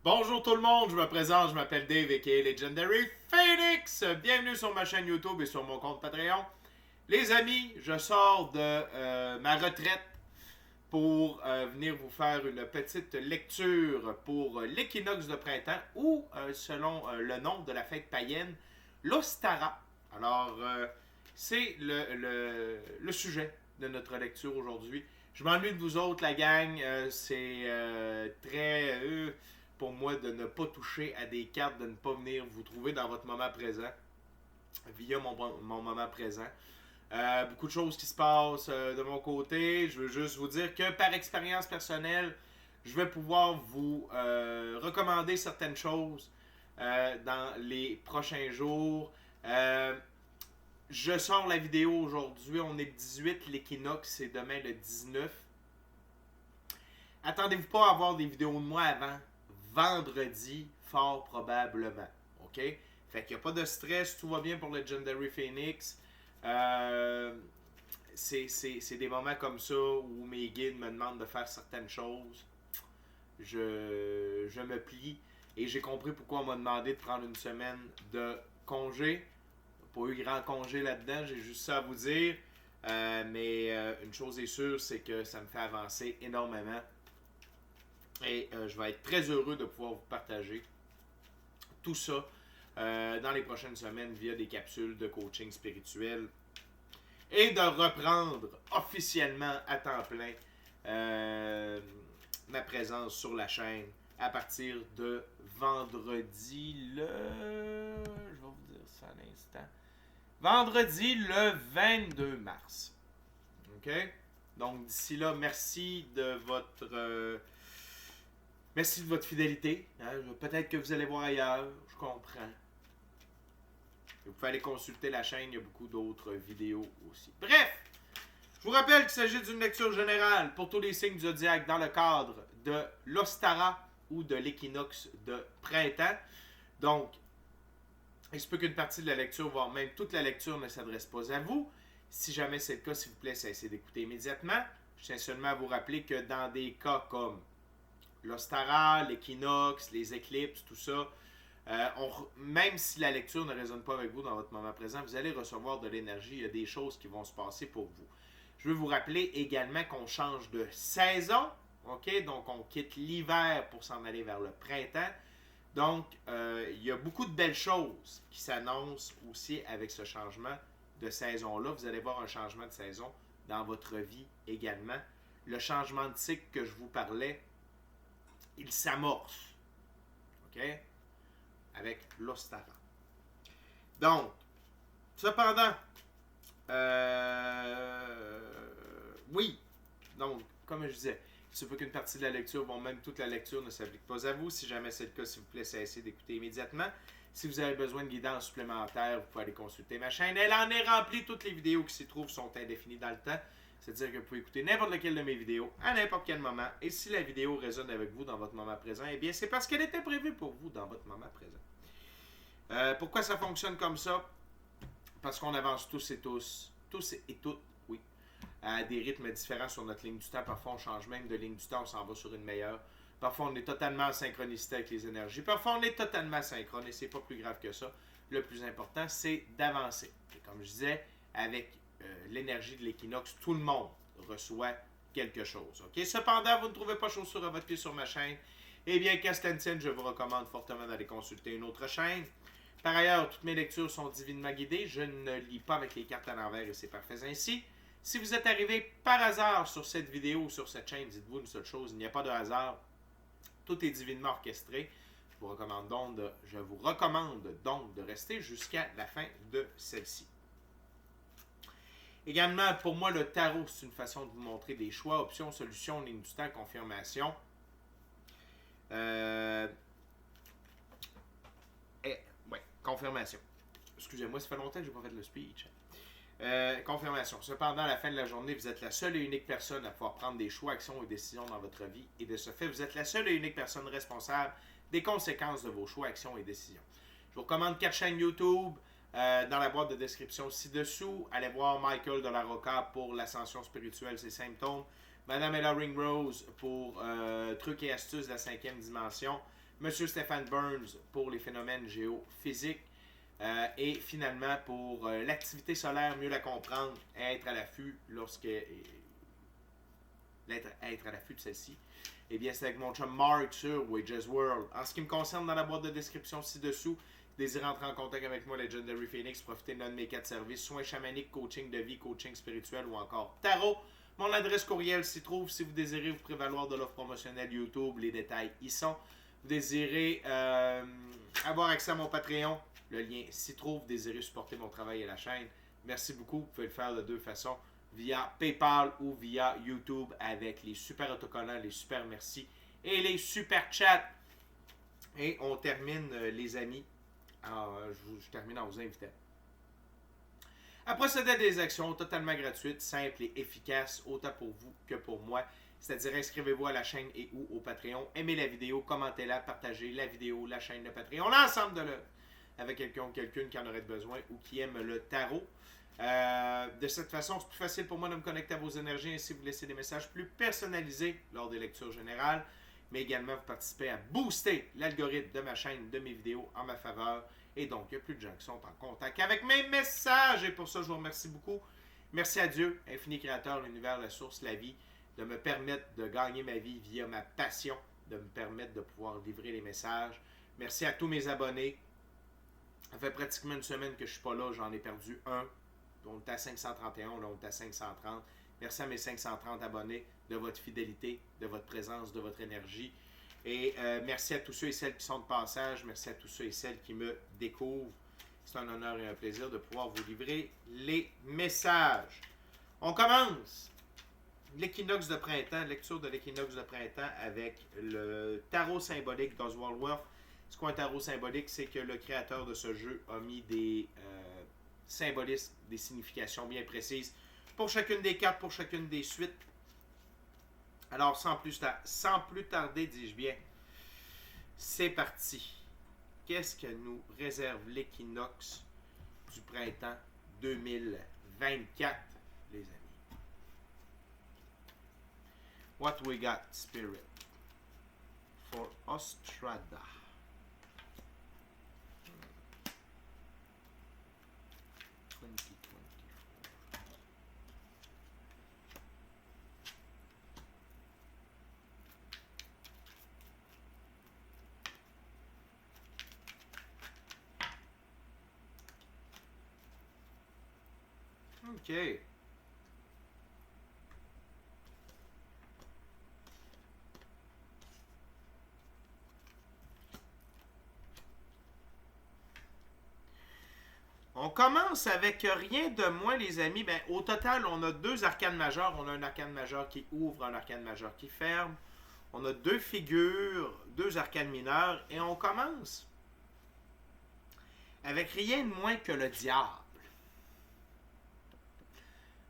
Bonjour tout le monde, je me présente, je m'appelle Dave aka Legendary Phoenix. Bienvenue sur ma chaîne YouTube et sur mon compte Patreon. Les amis, je sors de ma retraite pour venir vous faire une petite lecture pour l'équinoxe de printemps ou selon le nom de la fête païenne, l'Ostara. Alors, c'est le sujet de notre lecture aujourd'hui. Je m'ennuie de vous autres, la gang. C'est très pour moi de ne pas toucher à des cartes, de ne pas venir vous trouver dans votre moment présent, via mon moment présent. Beaucoup de choses qui se passent de mon côté. Je veux juste vous dire que par expérience personnelle, je vais pouvoir vous recommander certaines choses dans les prochains jours. Je sors la vidéo aujourd'hui, on est le 18, l'équinoxe c'est demain le 19. Attendez-vous pas à avoir des vidéos de moi avant vendredi, fort probablement. OK? Fait qu'il n'y a pas de stress, tout va bien pour le Legendary Phoenix. C'est des moments comme ça où mes guides me demandent de faire certaines choses. Je me plie et j'ai compris pourquoi on m'a demandé de prendre une semaine de congé. Pas eu grand congé là-dedans, j'ai juste ça à vous dire. Mais une chose est sûre, c'est que ça me fait avancer énormément. Et je vais être très heureux de pouvoir vous partager tout ça dans les prochaines semaines via des capsules de coaching spirituel et de reprendre officiellement à temps plein ma présence sur la chaîne à partir de vendredi je vais vous dire ça à l'instant. Vendredi le 22 mars. OK? Donc d'ici là, merci de votre fidélité. Hein? Peut-être que vous allez voir ailleurs, je comprends. Vous pouvez aller consulter la chaîne, il y a beaucoup d'autres vidéos aussi. Bref, je vous rappelle qu'il s'agit d'une lecture générale pour tous les signes du zodiaque dans le cadre de l'Ostara ou de l'équinoxe de printemps. Donc, il se peut qu'une partie de la lecture, voire même toute la lecture, ne s'adresse pas à vous. Si jamais c'est le cas, s'il vous plaît, cessez d'écouter immédiatement. Je tiens seulement à vous rappeler que dans des cas comme l'Ostara, l'équinoxe, les éclipses, tout ça, même si la lecture ne résonne pas avec vous dans votre moment présent, vous allez recevoir de l'énergie. Il y a des choses qui vont se passer pour vous. Je veux vous rappeler également qu'on change de saison. OK? Donc, on quitte l'hiver pour s'en aller vers le printemps. Donc, il y a beaucoup de belles choses qui s'annoncent aussi avec ce changement de saison-là. Vous allez voir un changement de saison dans votre vie également. Le changement de cycle que je vous parlais, il s'amorce. OK? Avec l'Ostara. Donc, cependant, oui. Donc, comme je disais, il se peut qu'une partie de la lecture, bon, même toute la lecture ne s'applique pas à vous. Si jamais c'est le cas, s'il vous plaît, cessez d'écouter immédiatement. Si vous avez besoin de guidance supplémentaire, vous pouvez aller consulter ma chaîne. Elle en est remplie. Toutes les vidéos qui s'y trouvent sont indéfinies dans le temps. C'est-à-dire que vous pouvez écouter n'importe lequel de mes vidéos à n'importe quel moment. Et si la vidéo résonne avec vous dans votre moment présent, eh bien, c'est parce qu'elle était prévue pour vous dans votre moment présent. Pourquoi ça fonctionne comme ça? Parce qu'on avance tous et toutes, oui, à des rythmes différents sur notre ligne du temps. Parfois, on change même de ligne du temps, on s'en va sur une meilleure. Parfois, on est totalement en synchronicité avec les énergies. Parfois, on est totalement synchrone et c'est pas plus grave que ça. Le plus important, c'est d'avancer. Et comme je disais, avec l'énergie de l'équinoxe, tout le monde reçoit quelque chose. Okay? Cependant, vous ne trouvez pas chaussure à votre pied sur ma chaîne, eh bien, qu'à cela ne tienne, je vous recommande fortement d'aller consulter une autre chaîne. Par ailleurs, toutes mes lectures sont divinement guidées. Je ne lis pas avec les cartes à l'envers et c'est parfait ainsi. Si vous êtes arrivé par hasard sur cette vidéo ou sur cette chaîne, dites-vous une seule chose, il n'y a pas de hasard. Tout est divinement orchestré. Je vous recommande donc de rester jusqu'à la fin de celle-ci. Également, pour moi, le tarot, c'est une façon de vous montrer des choix, options, solutions, ligne du temps, confirmation. Confirmation. Excusez-moi, ça fait longtemps que je n'ai pas fait le speech. Confirmation. Cependant, à la fin de la journée, vous êtes la seule et unique personne à pouvoir prendre des choix, actions et décisions dans votre vie. Et de ce fait, vous êtes la seule et unique personne responsable des conséquences de vos choix, actions et décisions. Je vous recommande 4 chaînes YouTube. Dans la boîte de description ci-dessous, allez voir Michael de la Rocca pour l'ascension spirituelle, ses symptômes. Madame Ella Ringrose pour trucs et astuces de la 5e dimension. Monsieur Stéphane Burns pour les phénomènes géophysiques. Et finalement, pour l'activité solaire, mieux la comprendre, être à l'affût être à l'affût de celle-ci. Eh bien, c'est avec mon chum Mark sur Wages World. En ce qui me concerne, dans la boîte de description ci-dessous, désirez entrer en contact avec moi, Legendary Phoenix, profitez de l'un de mes 4 services, soins chamaniques, coaching de vie, coaching spirituel ou encore tarot. Mon adresse courriel s'y trouve si vous désirez vous prévaloir de l'offre promotionnelle YouTube. Les détails y sont. Vous désirez avoir accès à mon Patreon. Le lien s'y trouve. Désirez supporter mon travail et la chaîne. Merci beaucoup. Vous pouvez le faire de 2 façons. Via PayPal ou via YouTube avec les super autocollants, les super merci et les super chats. Et on termine, les amis. Alors, je termine en vous invitant à procéder à des actions totalement gratuites, simples et efficaces, autant pour vous que pour moi. C'est-à-dire, inscrivez-vous à la chaîne et ou au Patreon. Aimez la vidéo, commentez-la, partagez la vidéo, la chaîne, le Patreon, l'ensemble de l'œuvre avec quelqu'un ou quelqu'une qui en aurait besoin ou qui aime le tarot. De cette façon, c'est plus facile pour moi de me connecter à vos énergies, ainsi vous laisser des messages plus personnalisés lors des lectures générales, mais également vous participez à booster l'algorithme de ma chaîne, de mes vidéos en ma faveur. Et donc, il y a plus de gens qui sont en contact avec mes messages. Et pour ça, je vous remercie beaucoup. Merci à Dieu, infini créateur, l'univers, la source, la vie, de me permettre de gagner ma vie via ma passion, de me permettre de pouvoir livrer les messages. Merci à tous mes abonnés. Ça fait pratiquement une semaine que je ne suis pas là. J'en ai perdu un. On est à 531, là on est à 530. Merci à mes 530 abonnés de votre fidélité, de votre présence, de votre énergie. Et merci à tous ceux et celles qui sont de passage. Merci à tous ceux et celles qui me découvrent. C'est un honneur et un plaisir de pouvoir vous livrer les messages. On commence l'équinoxe de printemps, lecture de l'équinoxe de printemps avec le tarot symbolique d'Oswald Wolf. C'est quoi un tarot symbolique? C'est que le créateur de ce jeu a mis des symbolismes, des significations bien précises pour chacune des cartes, pour chacune des suites. Alors, sans plus tarder, dis-je bien, c'est parti. Qu'est-ce que nous réserve l'équinoxe du printemps 2024, les amis? What we got, Spirit, for Ostrada? OK. On commence avec rien de moins, les amis. Ben, au total, on a 2 arcanes majeures. On a un arcane majeur qui ouvre, un arcane majeur qui ferme. On a 2 figures, 2 arcanes mineurs. Et on commence avec rien de moins que le diable.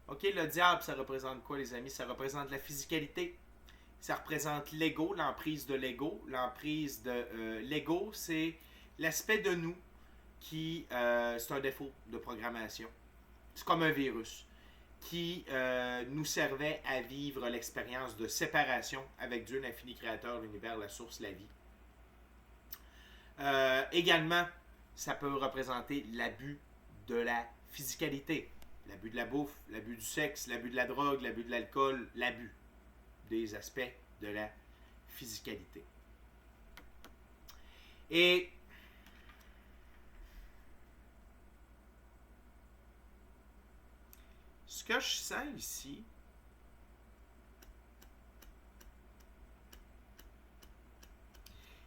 OK, le diable, ça représente quoi, les amis? Ça représente la physicalité. Ça représente l'ego, l'emprise de l'ego. L'emprise de l'ego, c'est l'aspect de nous qui, c'est un défaut de programmation. C'est comme un virus qui nous servait à vivre l'expérience de séparation avec Dieu, l'infini créateur, l'univers, la source, la vie. Également, ça peut représenter l'abus de la physicalité. L'abus de la bouffe, l'abus du sexe, l'abus de la drogue, l'abus de l'alcool, l'abus des aspects de la physicalité. Et ce que je sens ici,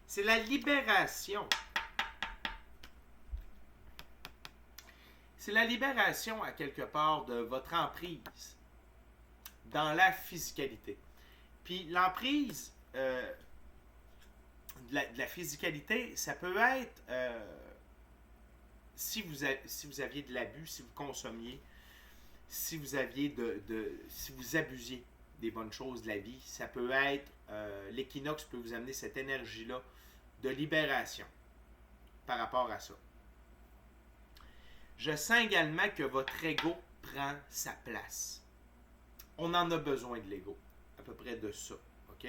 c'est la libération. C'est la libération, à quelque part, de votre emprise dans la physicalité. Puis l'emprise de la physicalité, ça peut être, si vous aviez de l'abus, si vous consommiez, si vous abusiez des bonnes choses de la vie, ça peut être, l'équinoxe peut vous amener cette énergie-là de libération par rapport à ça. Je sens également que votre ego prend sa place. On en a besoin de l'ego, à peu près de ça, OK?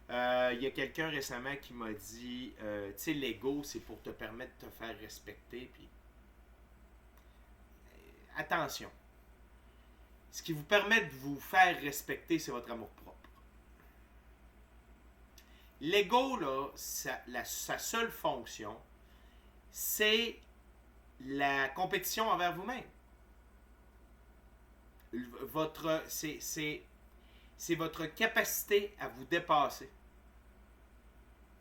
Il y a quelqu'un récemment qui m'a dit, tu sais, l'ego, c'est pour te permettre de te faire respecter. Puis, attention. Ce qui vous permet de vous faire respecter, c'est votre amour propre. L'ego, là, sa seule fonction, c'est la compétition envers vous-même. C'est votre capacité à vous dépasser.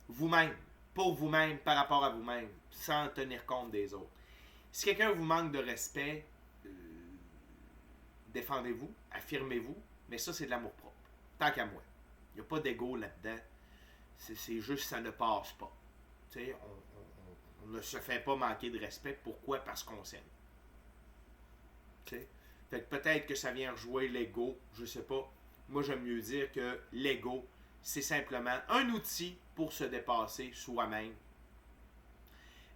Vous-même. Pour vous-même, par rapport à vous-même. Sans tenir compte des autres. Si quelqu'un vous manque de respect, défendez-vous, affirmez-vous. Mais ça, c'est de l'amour propre. Tant qu'à moi. Il n'y a pas d'ego là-dedans. C'est juste que ça ne passe pas. Tu sais, on ne se fait pas manquer de respect. Pourquoi? Parce qu'on s'aime. Tu sais? Fait que peut-être que ça vient rejouer l'ego, je sais pas. Moi, j'aime mieux dire que l'ego, c'est simplement un outil pour se dépasser soi-même,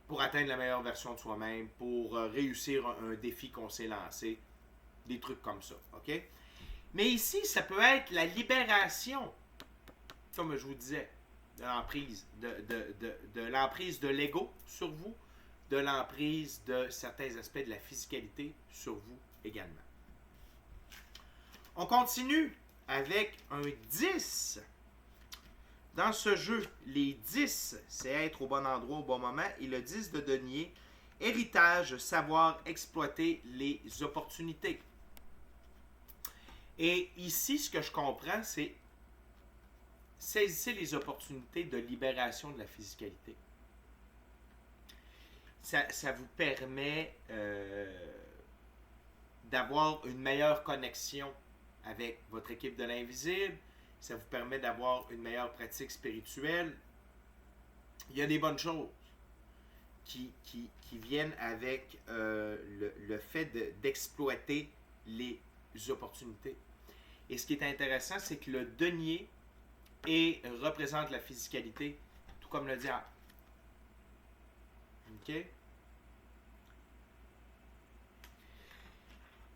pour atteindre la meilleure version de soi-même, pour réussir un défi qu'on s'est lancé, des trucs comme ça, ok? Mais ici, ça peut être la libération, comme je vous disais, de l'emprise, de l'emprise de l'ego sur vous, de l'emprise de certains aspects de la physicalité sur vous également. On continue avec un 10. Dans ce jeu, les 10, c'est être au bon endroit au bon moment. Et le 10 de denier, héritage, savoir exploiter les opportunités. Et ici, ce que je comprends, c'est saisissez les opportunités de libération de la physicalité. Ça vous permet d'avoir une meilleure connexion avec votre équipe de l'invisible. Ça vous permet d'avoir une meilleure pratique spirituelle. Il y a des bonnes choses qui viennent avec le fait d'exploiter les opportunités. Et ce qui est intéressant, c'est que le denier représente la physicalité, tout comme le diable. OK?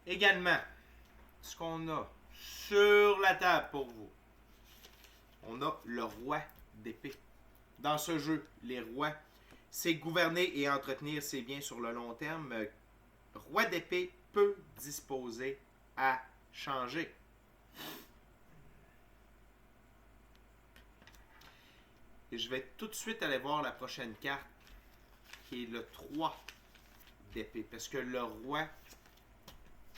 Également, ce qu'on a sur la table pour vous, on a le roi d'épée. Dans ce jeu, les rois, c'est gouverner et entretenir ses biens sur le long terme. Roi d'épée peut disposer à changer. Et je vais tout de suite aller voir la prochaine carte, qui est le 3 d'épée. Parce que le roi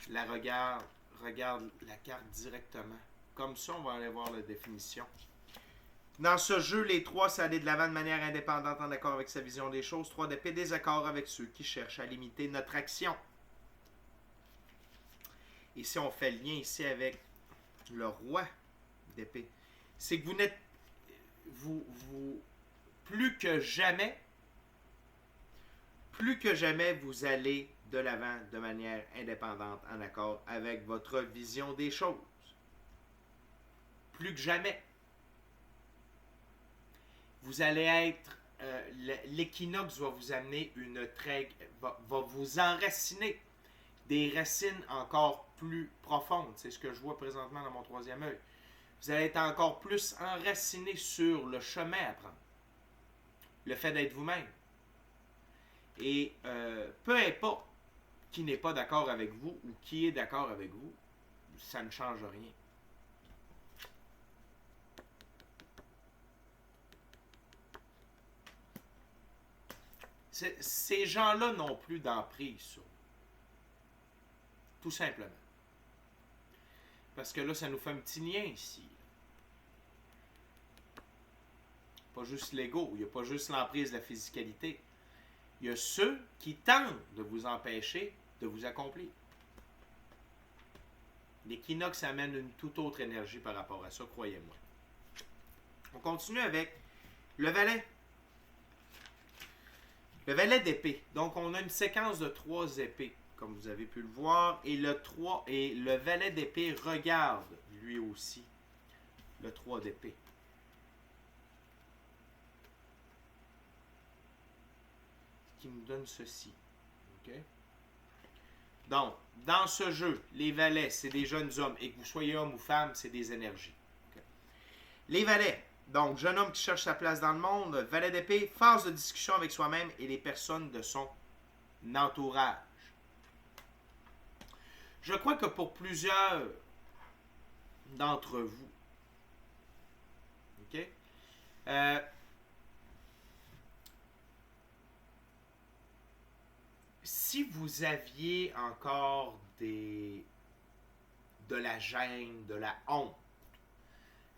la regarde la carte directement. Comme ça, on va aller voir la définition. Dans ce jeu, les 3, c'est aller de l'avant de manière indépendante en accord avec sa vision des choses. 3 d'épée, désaccord avec ceux qui cherchent à limiter notre action. Et si on fait le lien ici avec le roi d'épée, c'est que vous n'êtes plus que jamais, vous allez de l'avant de manière indépendante en accord avec votre vision des choses. Plus que jamais. Vous allez être, l'équinoxe va vous amener va vous enraciner des racines encore plus profondes. C'est ce que je vois présentement dans mon troisième œil. Vous allez être encore plus enraciné sur le chemin à prendre. Le fait d'être vous-même. Et peu importe qui n'est pas d'accord avec vous ou qui est d'accord avec vous, ça ne change rien. Ces gens-là n'ont plus d'emprise sur nous. Tout simplement. Parce que là, ça nous fait un petit lien ici. Pas juste l'ego, il n'y a pas juste l'emprise de la physicalité. Il y a ceux qui tentent de vous empêcher de vous accomplir. L'équinoxe amène une toute autre énergie par rapport à ça, croyez-moi. On continue avec le valet. Le valet d'épée. Donc, on a une séquence de 3 épées, comme vous avez pu le voir. Et le valet d'épée regarde, lui aussi, le 3 d'épée. Ce qui nous donne ceci. OK? Donc, dans ce jeu, les valets, c'est des jeunes hommes. Et que vous soyez homme ou femme, c'est des énergies. Okay? Les valets. Donc, jeune homme qui cherche sa place dans le monde, valet d'épée, phase de discussion avec soi-même et les personnes de son entourage. Je crois que pour plusieurs d'entre vous, ok, si vous aviez encore de la gêne, de la honte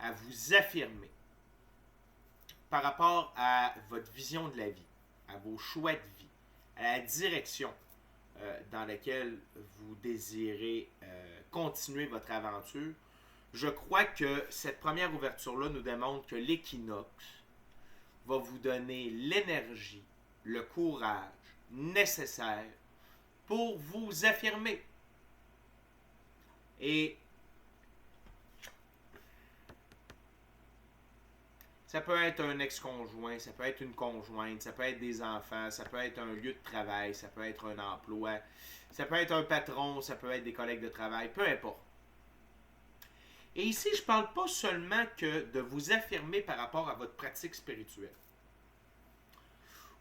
à vous affirmer par rapport à votre vision de la vie, à vos choix de vie, à la direction dans laquelle vous désirez continuer votre aventure, je crois que cette première ouverture-là nous démontre que l'équinoxe va vous donner l'énergie, le courage nécessaire pour vous affirmer. Et ça peut être un ex-conjoint, ça peut être une conjointe, ça peut être des enfants, ça peut être un lieu de travail, ça peut être un emploi, ça peut être un patron, ça peut être des collègues de travail, peu importe. Et ici, je ne parle pas seulement que de vous affirmer par rapport à votre pratique spirituelle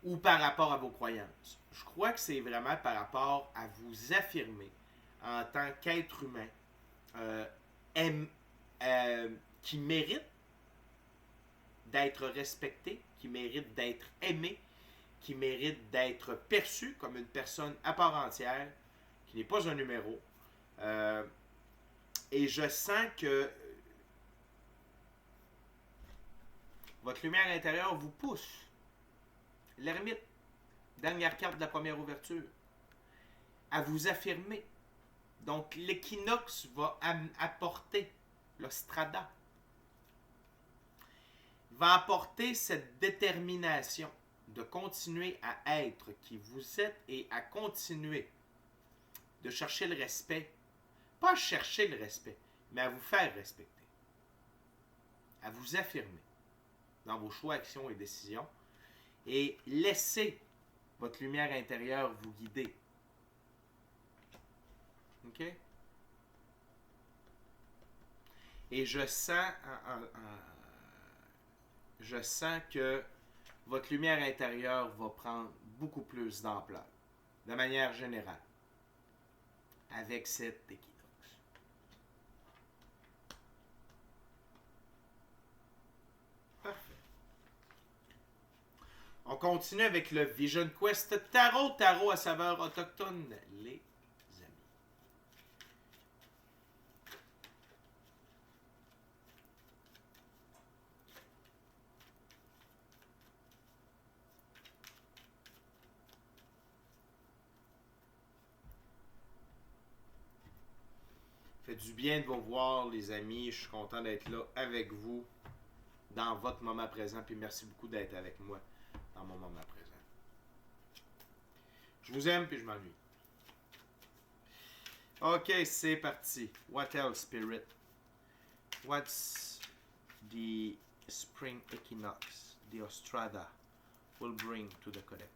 ou par rapport à vos croyances. Je crois que c'est vraiment par rapport à vous affirmer en tant qu'être humain qui mérite d'être respecté, qui mérite d'être aimé, qui mérite d'être perçu comme une personne à part entière, qui n'est pas un numéro. Et je sens que votre lumière intérieure vous pousse. L'ermite, dernière carte de la première ouverture, à vous affirmer. Donc l'équinoxe va apporter le strada, va apporter cette détermination de continuer à être qui vous êtes et à continuer de chercher le respect. Pas à chercher le respect, mais à vous faire respecter. À vous affirmer dans vos choix, actions et décisions et laisser votre lumière intérieure vous guider. OK? Et je sens que votre lumière intérieure va prendre beaucoup plus d'ampleur, de manière générale, avec cet équilibre. Parfait. On continue avec le Vision Quest Tarot à saveur autochtone, les amis. Fait du bien de vous voir, les amis. Je suis content d'être là avec vous dans votre moment présent. Puis merci beaucoup d'être avec moi dans mon moment présent. Je vous aime puis je m'ennuie. Ok, c'est parti. What else, Spirit? What's the spring equinox, the Ostrada, will bring to the collective?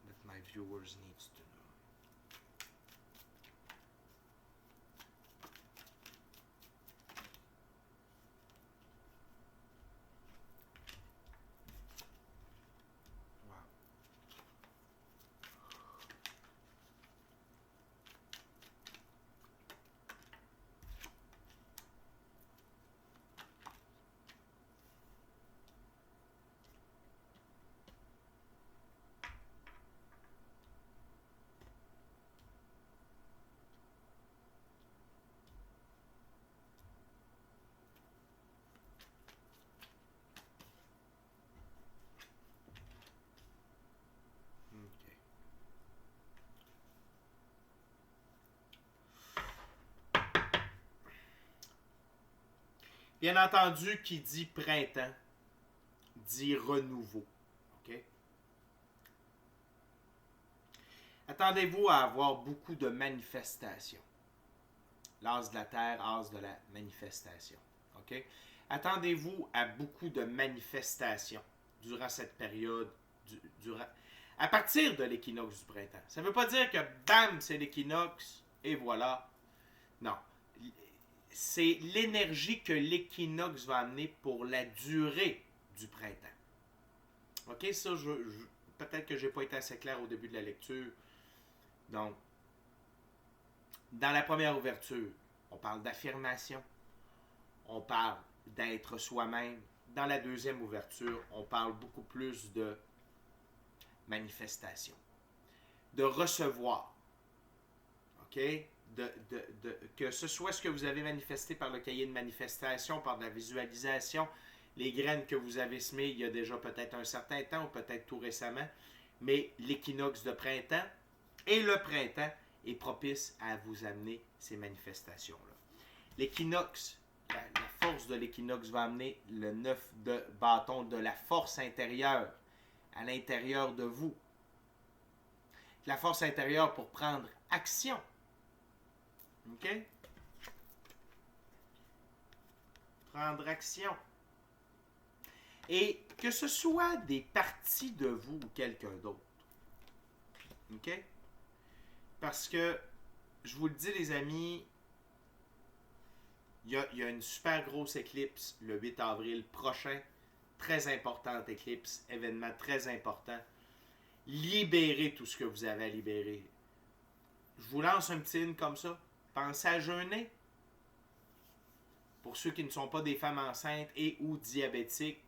That my viewers needs to know. Bien entendu, qui dit printemps, dit renouveau. Okay? Attendez-vous à avoir beaucoup de manifestations. L'as de la terre, as de la manifestation. Okay? Attendez-vous à beaucoup de manifestations durant cette période, à partir de l'équinoxe du printemps. Ça ne veut pas dire que bam, c'est l'équinoxe et voilà. Non. c'est l'énergie que l'équinoxe va amener pour la durée du printemps. OK, ça, peut-être que je n'ai pas été assez clair au début de la lecture. Donc, dans la première ouverture, on parle d'affirmation, on parle d'être soi-même. Dans la deuxième ouverture, on parle beaucoup plus de manifestation, de recevoir. OK? Que ce soit ce que vous avez manifesté par le cahier de manifestation, par de la visualisation, les graines que vous avez semées il y a déjà peut-être un certain temps ou peut-être tout récemment, mais l'équinoxe de printemps et le printemps est propice à vous amener ces manifestations-là. L'équinoxe, la force de l'équinoxe va amener le 9 de bâton de la force intérieure à l'intérieur de vous. La force intérieure pour prendre action. OK? Prendre action. Et que ce soit des parties de vous ou quelqu'un d'autre. OK? Parce que, je vous le dis les amis, il y a une super grosse éclipse le 8 avril prochain. Très importante éclipse, événement très important. Libérez tout ce que vous avez à libérer. Je vous lance un petit hymne comme ça. Pensez à jeûner. Pour ceux qui ne sont pas des femmes enceintes et ou diabétiques,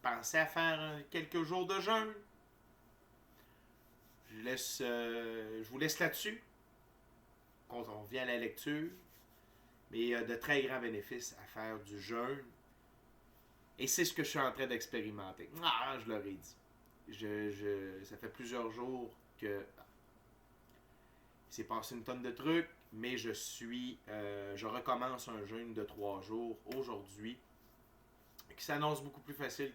pensez à faire quelques jours de jeûne. Je vous laisse là-dessus. On revient à la lecture. Mais il y a de très grands bénéfices à faire du jeûne. Et c'est ce que je suis en train d'expérimenter. Ah, je leur ai dit. Ça fait plusieurs jours que il s'est passé une tonne de trucs, mais je recommence un jeûne de 3 jours aujourd'hui, qui s'annonce beaucoup plus facile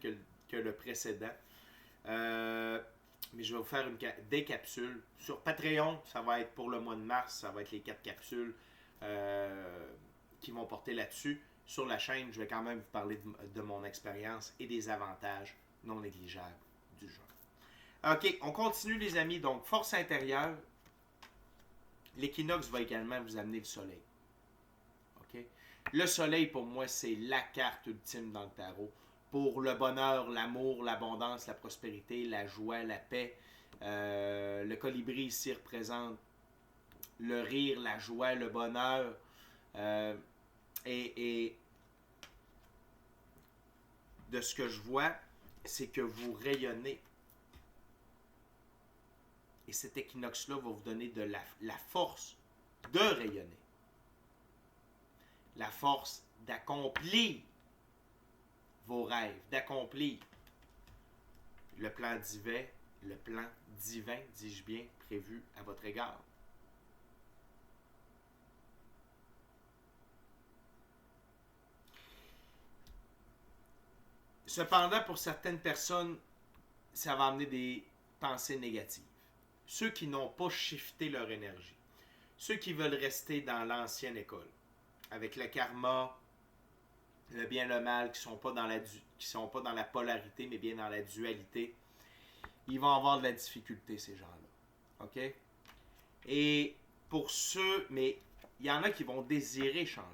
que le précédent. Mais je vais vous faire des capsules. Sur Patreon, ça va être pour le mois de mars, ça va être les 4 capsules qui vont porter là-dessus. Sur la chaîne, je vais quand même vous parler de mon expérience et des avantages non négligeables du jeûne. OK, on continue les amis. Donc, force intérieure. L'équinoxe va également vous amener le soleil. OK? Le soleil, pour moi, c'est la carte ultime dans le tarot. Pour le bonheur, l'amour, l'abondance, la prospérité, la joie, la paix. Le colibri ici représente le rire, la joie, le bonheur. Et de ce que je vois, c'est que vous rayonnez. Et cet équinoxe-là va vous donner de la force de rayonner. La force d'accomplir vos rêves, d'accomplir le plan divin, dis-je bien, prévu à votre égard. Cependant, pour certaines personnes, ça va amener des pensées négatives. Ceux qui n'ont pas shifté leur énergie. Ceux qui veulent rester dans l'ancienne école. Avec le karma, le bien et le mal, qui sont pas dans la polarité, mais bien dans la dualité. Ils vont avoir de la difficulté, ces gens-là. OK? Et pour ceux, mais il y en a qui vont désirer changer.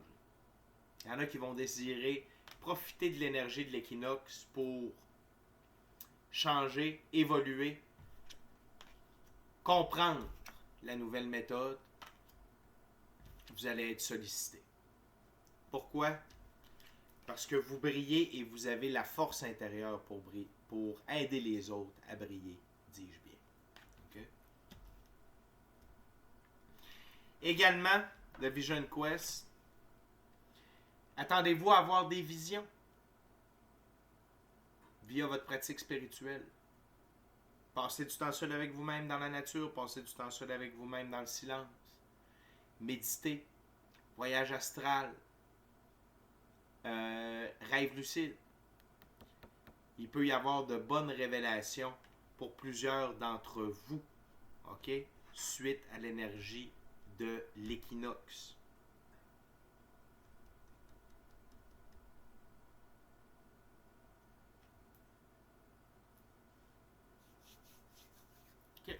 Il y en a qui vont désirer profiter de l'énergie de l'équinoxe pour changer, évoluer, comprendre la nouvelle méthode. Vous allez être sollicité. Pourquoi? Parce que vous brillez et vous avez la force intérieure pour aider les autres à briller, dis-je bien. Okay? Également, le Vision Quest. Attendez-vous à avoir des visions via votre pratique spirituelle. Passez du temps seul avec vous-même dans la nature, passez du temps seul avec vous-même dans le silence. Méditez, voyage astral, rêve lucide. Il peut y avoir de bonnes révélations pour plusieurs d'entre vous, OK? Suite à l'énergie de l'équinoxe. OK.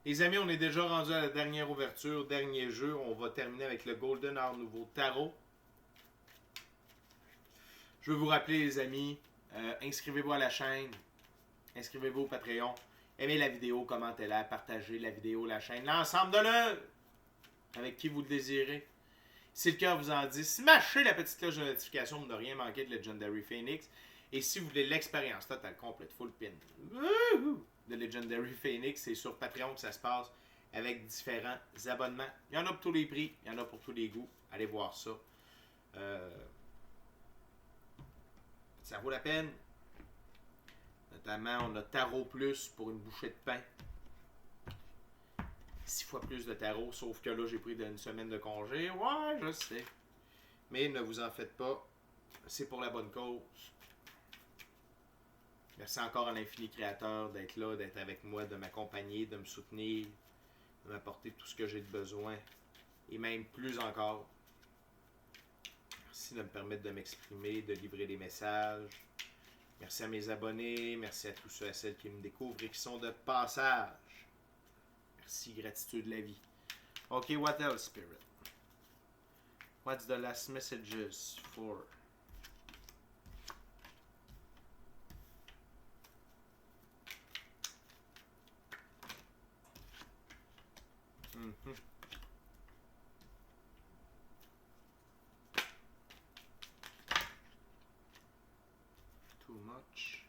Les amis, on est déjà rendu à la dernière ouverture, dernier jeu. On va terminer avec le Golden Art Nouveau Tarot. Je veux vous rappeler, les amis, inscrivez-vous à la chaîne, inscrivez-vous au Patreon, aimez la vidéo, commentez-la, partagez la vidéo, la chaîne, l'ensemble de l'œuvre avec qui vous le désirez. Si le cœur vous en dit, smashez la petite cloche de notification pour ne rien manquer de Legendary Phoenix. Et si vous voulez l'expérience totale, complète, full pin de Legendary Phoenix, c'est sur Patreon que ça se passe avec différents abonnements. Il y en a pour tous les prix, il y en a pour tous les goûts. Allez voir ça. Ça vaut la peine. Notamment, on a Tarot Plus pour une bouchée de pain. 6 fois plus de tarot, sauf que là, j'ai pris une semaine de congé. Ouais, je sais. Mais ne vous en faites pas. C'est pour la bonne cause. Merci encore à l'infini créateur d'être là, d'être avec moi, de m'accompagner, de me soutenir, de m'apporter tout ce que j'ai de besoin. Et même plus encore. Merci de me permettre de m'exprimer, de livrer des messages. Merci à mes abonnés. Merci à tous ceux et celles qui me découvrent et qui sont de passage. Merci, gratitude la vie. Ok, what else, Spirit? What's the last messages for? Too much.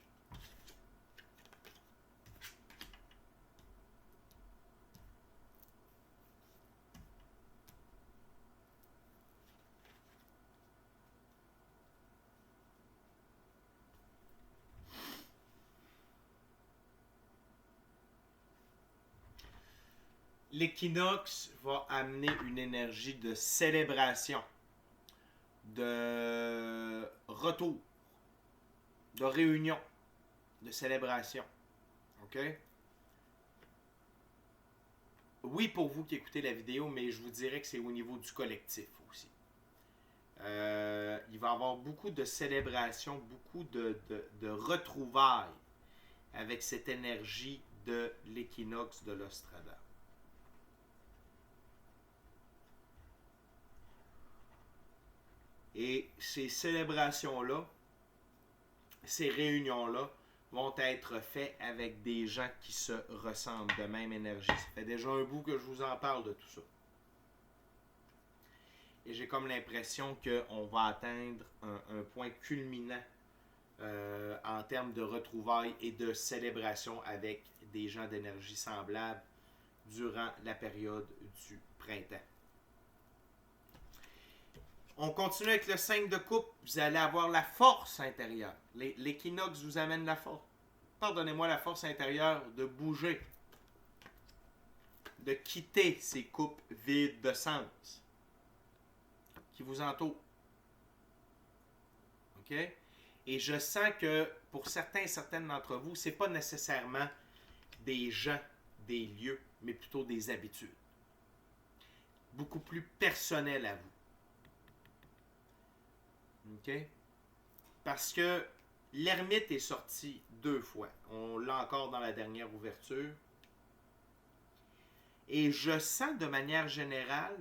L'équinoxe va amener une énergie de célébration, de retour, de réunion, de célébration. OK? Oui, pour vous qui écoutez la vidéo, mais je vous dirais que c'est au niveau du collectif aussi. Il va y avoir beaucoup de célébrations, beaucoup de retrouvailles avec cette énergie de l'équinoxe de l'Ostrada. Et ces célébrations-là, ces réunions-là, vont être faites avec des gens qui se ressemblent de même énergie. Ça fait déjà un bout que je vous en parle de tout ça. Et j'ai comme l'impression qu'on va atteindre un point culminant en termes de retrouvailles et de célébration avec des gens d'énergie semblable durant la période du printemps. On continue avec le 5 de coupe. Vous allez avoir la force intérieure. L'équinoxe vous amène la force. Pardonnez-moi, la force intérieure de bouger. De quitter ces coupes vides de sens qui vous entourent. OK? Et je sens que pour certains et certaines d'entre vous, ce n'est pas nécessairement des gens, des lieux, mais plutôt des habitudes. Beaucoup plus personnelles à vous. OK? Parce que l'ermite est sorti 2 fois. On l'a encore dans la dernière ouverture. Et je sens de manière générale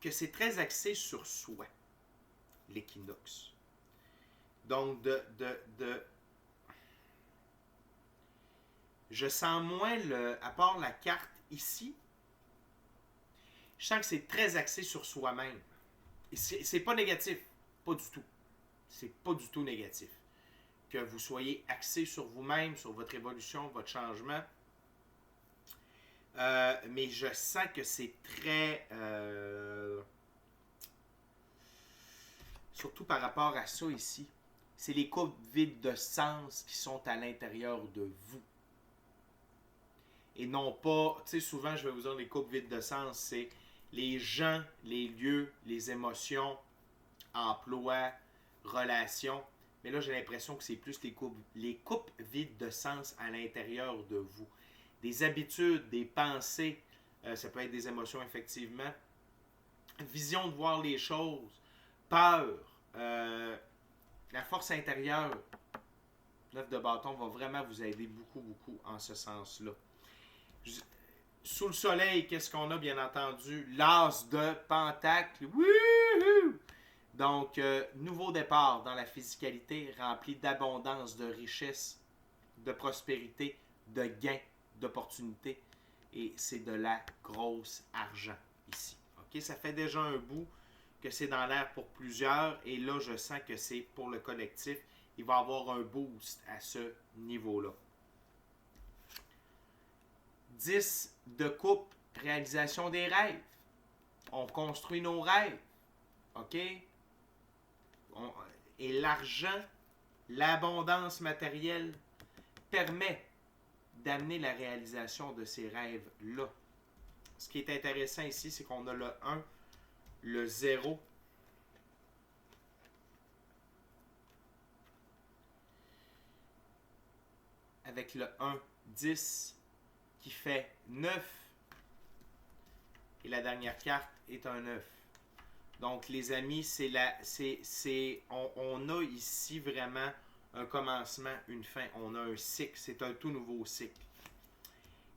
que c'est très axé sur soi, l'équinoxe. Donc, je sens moins, à part la carte ici, je sens que c'est très axé sur soi-même. C'est pas négatif, pas du tout. C'est pas du tout négatif. Que vous soyez axé sur vous-même, sur votre évolution, votre changement. Mais je sens que c'est très... surtout par rapport à ça ici. C'est les coupes vides de sens qui sont à l'intérieur de vous. Et non pas... Tu sais, souvent, je vais vous dire, les coupes vides de sens, c'est les gens, les lieux, les émotions, emplois, relations. Mais là, j'ai l'impression que c'est plus les coupes vides de sens à l'intérieur de vous. Des habitudes, des pensées, ça peut être des émotions, effectivement. Vision de voir les choses, peur, la force intérieure. 9 de bâton va vraiment vous aider beaucoup, beaucoup en ce sens-là. Sous le soleil, qu'est-ce qu'on a bien entendu? L'as de pentacle. Wouhou! Donc, nouveau départ dans la physicalité rempli d'abondance, de richesse, de prospérité, de gains, d'opportunités. Et c'est de la grosse argent ici. Okay? Ça fait déjà un bout que c'est dans l'air pour plusieurs. Et là, je sens que c'est pour le collectif. Il va y avoir un boost à ce niveau-là. 10 de coupe, réalisation des rêves. On construit nos rêves. OK? Et l'argent, l'abondance matérielle permet d'amener la réalisation de ces rêves-là. Ce qui est intéressant ici, c'est qu'on a le 1, le 0. Avec le 1, 10, qui fait 9. Et la dernière carte est un 9. Donc, les amis, on a ici vraiment un commencement, une fin. On a un cycle. C'est un tout nouveau cycle.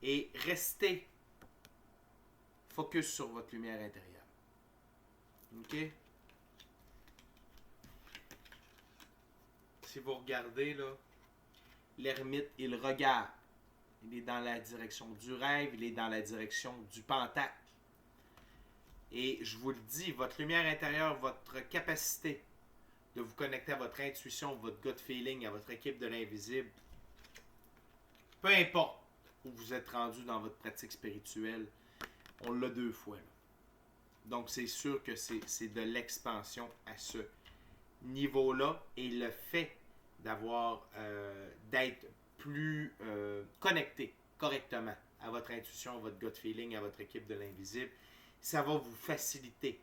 Et restez focus sur votre lumière intérieure. OK? Si vous regardez, là, l'ermite, il regarde. Il est dans la direction du rêve, il est dans la direction du pentacle. Et je vous le dis, votre lumière intérieure, votre capacité de vous connecter à votre intuition, votre gut feeling, à votre équipe de l'invisible, peu importe où vous êtes rendu dans votre pratique spirituelle, on l'a 2 fois. Là. Donc c'est sûr que c'est de l'expansion à ce niveau-là. Et le fait d'être plus connecté correctement à votre intuition, à votre gut feeling, à votre équipe de l'invisible, ça va vous faciliter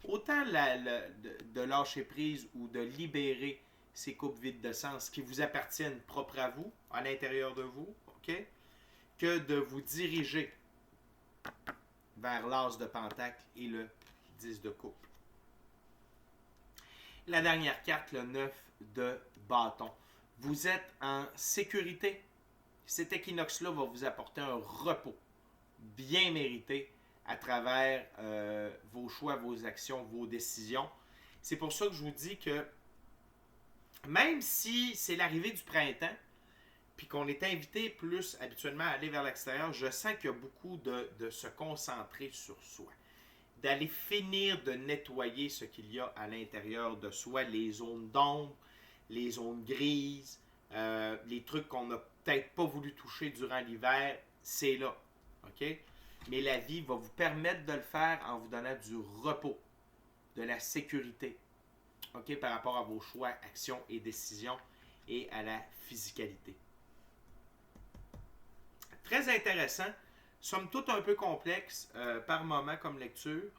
autant de lâcher prise ou de libérer ces coupes vides de sens qui vous appartiennent propres à vous, à l'intérieur de vous, ok, que de vous diriger vers l'as de pentacle et le 10 de coupe. La dernière carte, le 9 de bâton. Vous êtes en sécurité. Cet équinoxe-là va vous apporter un repos bien mérité à travers vos choix, vos actions, vos décisions. C'est pour ça que je vous dis que même si c'est l'arrivée du printemps, puis qu'on est invité plus habituellement à aller vers l'extérieur, je sens qu'il y a beaucoup de se concentrer sur soi. D'aller finir de nettoyer ce qu'il y a à l'intérieur de soi, les zones d'ombre, les zones grises, les trucs qu'on n'a peut-être pas voulu toucher durant l'hiver, c'est là. OK? Mais la vie va vous permettre de le faire en vous donnant du repos, de la sécurité, OK, par rapport à vos choix, actions et décisions et à la physicalité. Très intéressant, somme toute un peu complexe par moment comme lecture.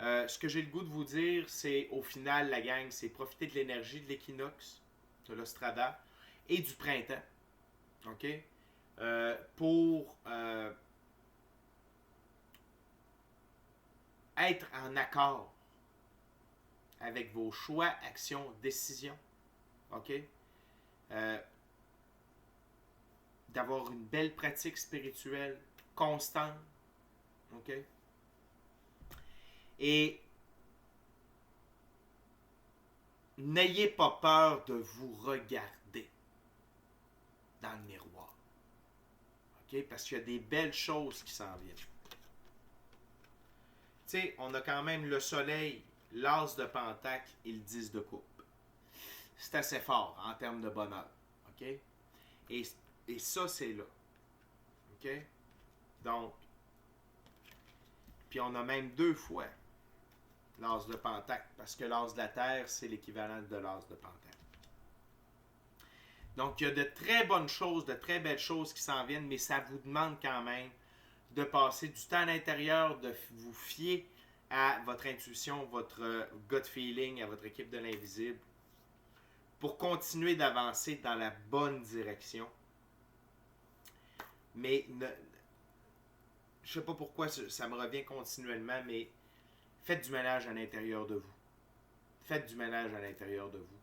Ce que j'ai le goût de vous dire, c'est au final, la gang, c'est profiter de l'énergie de l'équinoxe, de l'Ostrada et du printemps, OK, pour être en accord avec vos choix, actions, décisions, OK? D'avoir une belle pratique spirituelle constante, OK? Et n'ayez pas peur de vous regarder dans le miroir, OK? Parce qu'il y a des belles choses qui s'en viennent. Tu sais, on a quand même le soleil, l'as de pentacle et le 10 de coupe. C'est assez fort en termes de bonheur. OK? Et ça, c'est là. OK? Donc, puis on a même 2 fois l'as de pentacle, parce que l'as de la terre, c'est l'équivalent de l'as de pentacle. Donc, il y a de très bonnes choses, de très belles choses qui s'en viennent, mais ça vous demande quand même de passer du temps à l'intérieur, de vous fier à votre intuition, votre gut feeling, à votre équipe de l'invisible, pour continuer d'avancer dans la bonne direction. Mais je ne sais pas pourquoi ça me revient continuellement, mais faites du ménage à l'intérieur de vous. Faites du ménage à l'intérieur de vous.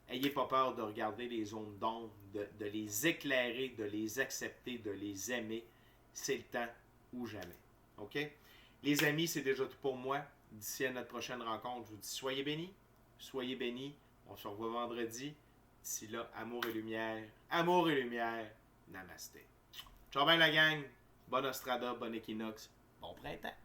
Ayez pas peur de regarder les zones d'ombre, de les éclairer, de les accepter, de les aimer c'est le temps ou jamais. OK? Les amis, c'est déjà tout pour moi. D'ici à notre prochaine rencontre, je vous dis soyez bénis. Soyez bénis. On se revoit vendredi. D'ici là, amour et lumière. Amour et lumière. Namasté. Ciao bien la gang. Bon Ostrada, bon équinoxe. Bon printemps.